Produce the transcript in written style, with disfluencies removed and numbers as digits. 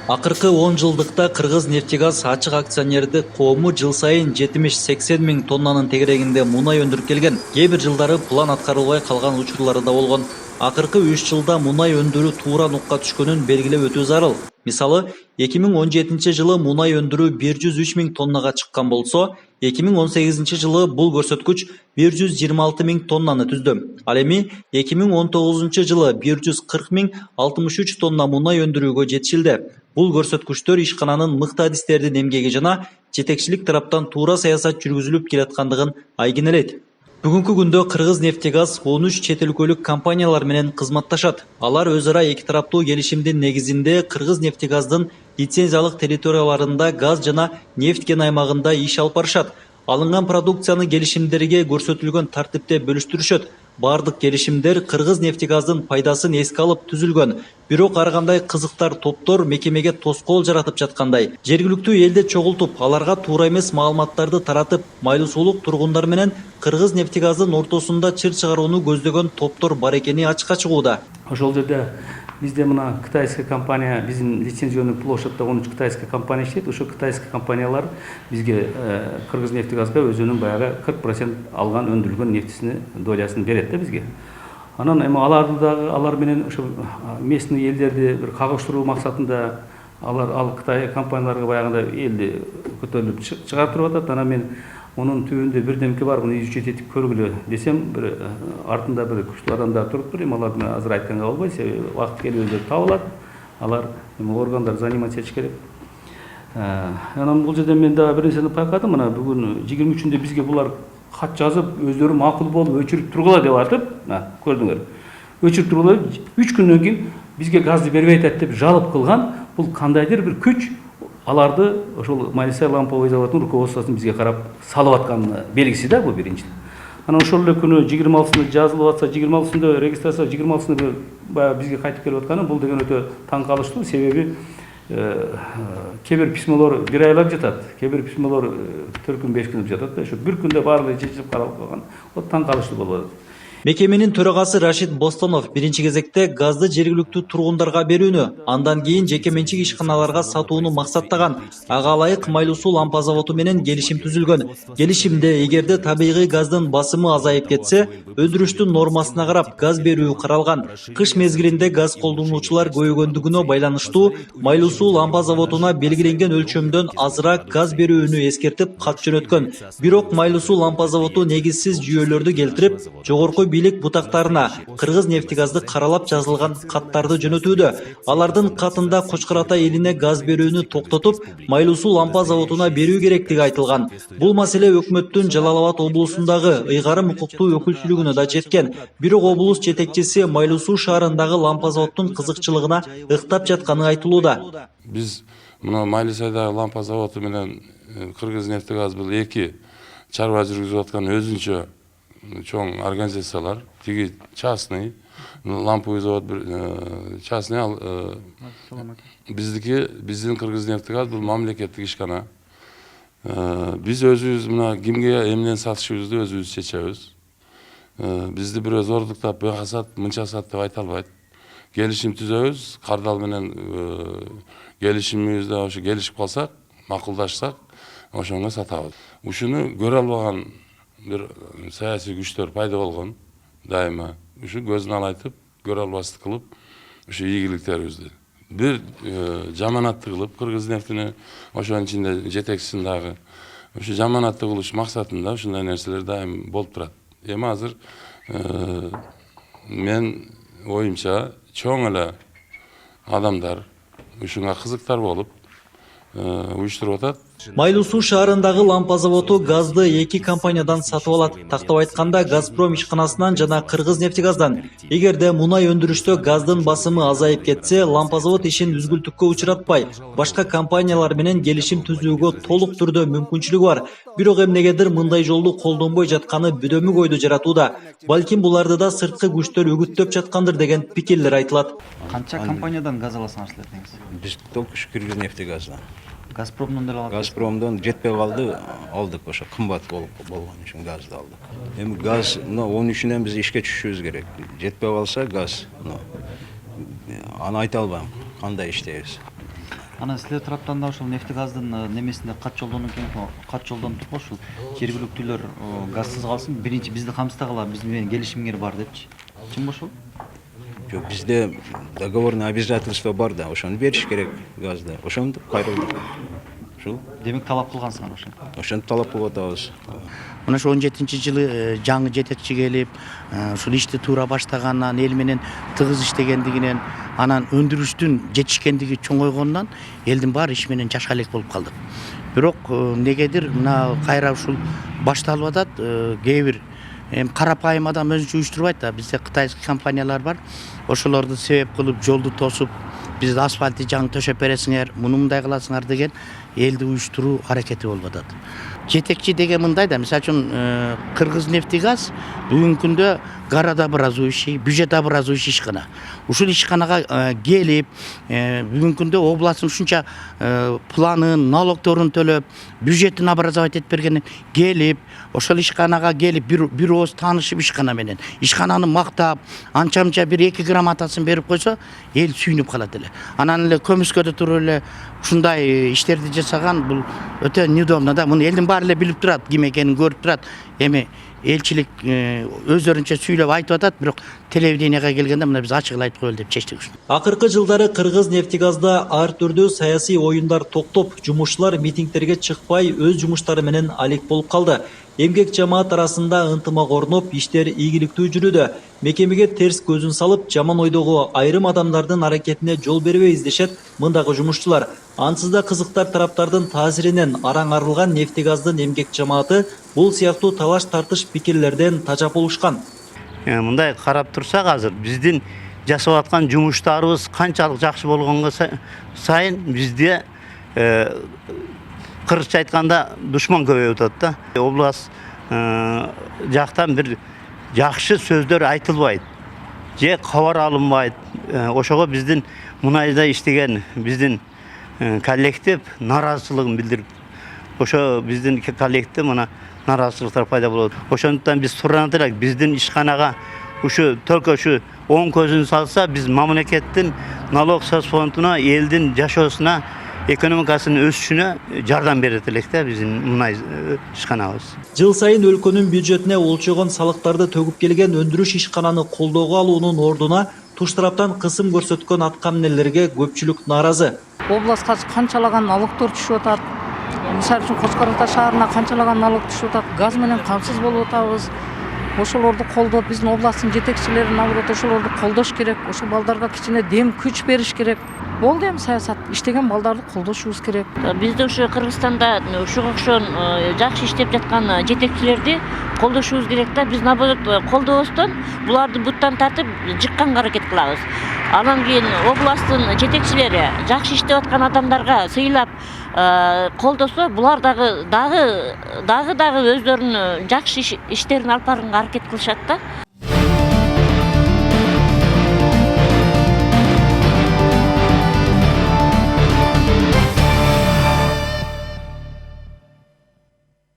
Акыркы 10 жылдыкта Кыргыз нефтегаз ачык акционердик коому жыл сайын 70-80 миң тоннанын тегерегинде мунай өндүрүп келген. Кээ бир жылдары план аткарылбай калган учурлары да болгон. Акыркы 3 жылда мунай өндүрүү туура нукка түшкөнүн белгилеп өтүү зарыл. Мисалы, 2017 жылы мунай өндүрүү 103 миң тоннага чыккан болсо, 2018 жылы бул көрсөткүч 126 миң тоннаны түздү. Ал эми 2019 жылы 140 миң 63 тонна мунай өндүрүүгө жетишилди. Бул көрсөткүчтөр ишкананын мыкты адистердин эмгеги жана жетекчилик тараптан туура саясат жүргүзүлүп келаткандыгын айгинелейт. Бүгүнкү күндө Кыргыз нефтегаз 13 чет өлкөлүк компаниялар менен кызматташат. Алар өз ара эки тараптуу келишимдин негизинде Кыргыз нефтегаздын лицензиялык территорияларында газ жана нефть кен аймагында иш алып барышат. Алынган продукцияны келишимдерге көрсөтүлгөн тартипте бөлүштүрүшөт. Бардык келишимдер Кыргыз нефтегаздын пайдасын эске алып түзүлгөн. Бирок ар кандай кызыктар топтор мекемеге тоскоол жаратып жаткандай. Жергиликтүү элди чогултуп, аларга туура эмес маалыматтарды таратып, майлуу сулук тургундар менен Кыргыз нефтегаздын ортосунда чыр чыгарууну көздөгөн топтор бар экени ачыкка чыгууда. Ошол жерде бизде мына кытайская компания, биздин лицензионный площадьта 13 кытайская компания иштейт. Ошо кытайская компаниялар бизге Кыргыз нефтегазга өзүнүн баягы 40% алган өндүрүлгөн нефтисini долясын берет да бизге. Анан эми аларды дагы алар менен ошо местный элдерди бир кагыштыруу максатында ал Кытай компанияларга баягында элди көтөрүлүп чыгартырып атат. Анан мен onun tüyünde bir demki var, bunu izcet etip körgülü desem, bir артында bir күчтүү адамдар туруп тур, алар менен азыр айтканга болбойт, себеби убакыт келип өздөрү табылат, алар органдар заниматься этиш керек. Анан бул жерде мен дагы бир нерсени байкадым, мына бүгүн 23-ндө бизге булар кат жазып, өздөрү макул болуп өчүрүп тургула деп атып, көрдүңөр. Өчүрүп тургула 3 күндөн кийин бизге газды бербей атат деп жалып кылган, бул кандайдыр бир күч аларды ошол Майсай ламповый заводунун руководствосун бизге карап салып аткан белгиси да бул биринчи. Анан ошол эле күнү 26-сында жазылып атса, 26-сында регистрация, 26-сында баягы бизге кайтып келип атканы бул деген өтө таң калыштуу, себеби кээ бир письмолор бир айлап жатат, кээ бир письмолор 4 күн 5 күн жатат да, ошо бир күндө баардыгы чечилип каралып калган. О таң калыштуу болуп атат. Мекеменин төрагасы Рашид Бостонов биринчи кезекте газды жергиликтүү тургундарга берүүнү, андан кийин жеке менчик ишканаларга сатууну максаттаган. Ага ылайык Майлуу суу лампа заводу менен келишим түзүлгөн. Келишимде эгерде табигый газдын басымы азайып кетсе, өндүрүштүн нормасына карап газ берүү каралган. Кыш мезгилинде газ колдонуучулар көбөйгөндүгүнө байланыштуу Майлуу суу лампа заводуна белгиленген өлчөмдөн азыраак газ берүүнү эскертип кат жөнөткөн. Бирок Майлуу суу лампа заводу негизсиз жүйөлөрдү келтирип, жогорку бийлик бутактарына Кыргыз нефтегазды каралап жазылган каттарды жөнөтүүдө. Алардын катында Кочкор Ата элине газ берүүнү токтотуп, Майлуу суу лампа заводуна берүү керектиги айтылган. Бул маселе өкмөттүн Жалал Абад облусундагы ыйгарым укуктуу өкүлчүлүгүнө да жеткен. Бирок облус жетекчиси Майлуу суу шаарындагы лампа заводдун кызыкчылыгына ыктап жатканы айтылууда. Биз мына Майлуу сайдагы лампа заводу менен Кыргыз нефтегаз бул эки чарба жүргүзүп аткан өзүнчө чоң организациялар, тиги частный ламповый завод частный, ал биздин Кыргыз нефтегаз бул мамлекеттик ишкана. Биз өзүбүз мына кимге эмнени сатышыбызды өзүбүз чечебиз. Бизди бирөө зордуктап буяка сат, мынча сат деп айта албайт. Келишим түзөбүз, кардал менен келишимибизде ошо келишип калсак, макулдашсак, ошоңо сатабыз. Ушуну көрө албаган бир саясий күчтөр пайда болгон дайыма. Ушу көзүн алайтып, көрө албастык кылып, ушу ийгиликтерибизди бир жаманатты кылып, Кыргыз нефтини ошонун ичинде жетекчисин дагы ушу жаманатты кылыш максатында ушундай нерселер дайым болуп турат. Эми азыр мен оюмча чоң эле адамдар ушуга кызыктар болуп уюштуруп атат. Майлуу суу шаарындагы лампа заводу газды эки компаниядан сатып алат. Тактап айтканда Газпром ишканасынан жана Кыргыз нефтегаздан. Эгерде мунай өндүрүштө газдын басымы азайып кетсе, лампа завод ишин үзгүлтүккө учуратпай, башка компаниялар менен келишим түзүүгө толук түрдө мүмкүнчүлүгү бар. Бирок эмнегедир мындай жолду колдонбой жатканы бөдөмүк ойду жаратууда. Балким буларды да сырткы күчтөр үгүттөп жаткандыр деген пикирлер айтылат. Канча компаниядан газ аласыңар силер негизи? Биз только Кыргыз нефтегаздан. Газпромдон деле алат. Газпромдон жетпей калды, алдык ошо кымбат болгон үчүн газды алдык. Эми газ, onun үчүнөн биз ишке түшүшүбүз керек. Жетпей калса газ, аны айта албайм, кандай иштейбиз. Анан силер тараптан да ошол нефтегаздын немесинде кат жолдону кат жолдонуп турбу ушул жергиликтүүлөр газсыз калсын, биринчи бизди камсыздагыла, биздин менен келишимгер бар депчи. Чынбы ошол? Жоқ, бізде договорный обязательство бар да, ошону бериш керек газды. Ошону кайрылдык. Ушул. Демек талап кылгансыңар ошо. Ошону талап кылып атабыз. Мына ошо 17-жылы жаңы жетекчи келип, ушул ишти туура баштагандан, эл менен тыгыз иштегендигинен, анан өндүрүштүн жетишкендиги чоңойгондон элдин баары иш менен жашка элек болуп калдык. Бирок негедир мына кайра ушул башталып атат, кээ бир карапайым адам өзүнчө уюштурбайт да. Бизде кытайский компаниялар бар. Ошолорду себеп кылып жолду тосуп, биз асфальтты жаңы төшөп бересиңер, муну мындай кыласыңар деген элди уюштуруу аракети болуп атат. Жетекчи деген мындай да, мисалы үчүн Кыргызнефтегаз бүгүнкү күндө городообразующий, бюджетообразующий ишкана. Ушул ишканага келип, бүгүнкү күндө областын ушунча планын, налогторун төлөп, бюджетин образовать этип бергенин келип, ошол ишканага келип бир ооз таанышып ишкана менен, ишкананы мактап, анча-мынча бир 2 грамотасын берип койсо, эл сүйүнүп калат эле. Анан эле көмүскөдө туруп эле ушундай иштерди жасаган бул өтө неудобно да. Муну элдин баары эле билип турат, ким экенин көрүп турат. Эми элчилик өздөрүнчө сүйлөп айтып атат, бирок телевиденияга келгенде мына биз ачык эле айтып коелу деп чечтик. Акыркы жылдары Кыргызнефтегазда ар түрдүү саясий оюндар токтоп, жумушчулар митингтерге чыкпай өз жумуштары менен алек болуп калды. Эмгек жамаат арасында ынтымак орноп, иштер ийгиликтүү жүрүүдө. Мекемеге терс көзүн салып, жаман ойдогу айрым адамдардын аракетине жол бербей издешет мындагы жумушчулар. Ансыз да кызыктар тараптардын таасиринен араң арылган нефтегаздын эмгек жамааты бул сыяктуу талаш тартыш пикирлерден тажап болушкан. Мындай карап турсак азыр биздин жасап аткан жумуштарыбыз канчалык жакшы болгонго сайын бизде кыргызча айтканда душман көбөйүп атат да. Область жактан бир жакшы сөздөр айтылбайт же кабар алынбайт. Ошого биздин мунайда иштеген биздин коллектив наразычылыгын билдирип, ошо биздин коллектив мына наразычылыктар пайда болот. Ошондуктан биз суранат элек, биздин ишканага ушу только ушу оң көзүн салса, биз мамлекеттин налог соц фондуна, элдин жашоосуна, экономикасынын өсүшүнө жардам берет элек да биздин мунай ишканабыз. Жыл сайын өлкөнүн бюджетине олчогон салыктарды төгүп келген өндүрүш ишкананы колдоого алуунун ордуна туш тараптан кысым көрсөткөн аткаминерлерге көпчүлүк нааразы. Областка канчалаган налогдор түшүп атат. Мисалы үчүн Коч Кара Таш шаарына канчалаган налог түшүп атат. Газ менен камсыз болуп атабыз. Ошолорду колдоп, биздин областтын жетекчилери наоборот ошолорду колдош керек. Ошол балдарга кичине дем күч бериш керек. Болду эми саясат, иштеген балдарды колдошубуз керек. Бизде ошо Кыргызстанда ушуга окшон жакшы иштеп жаткан жетекчилерди колдошубуз керек да. Биз наоборот колдобостон буларды буттан тартып жыкканга аракет кылабыз. Анан кийин областтын жетекчилери жакшы иштеп аткан адамдарга сыйлап колдосо, булар дагы өздөрүнүн жакшы иштерин алып барганга аракет кылышат да.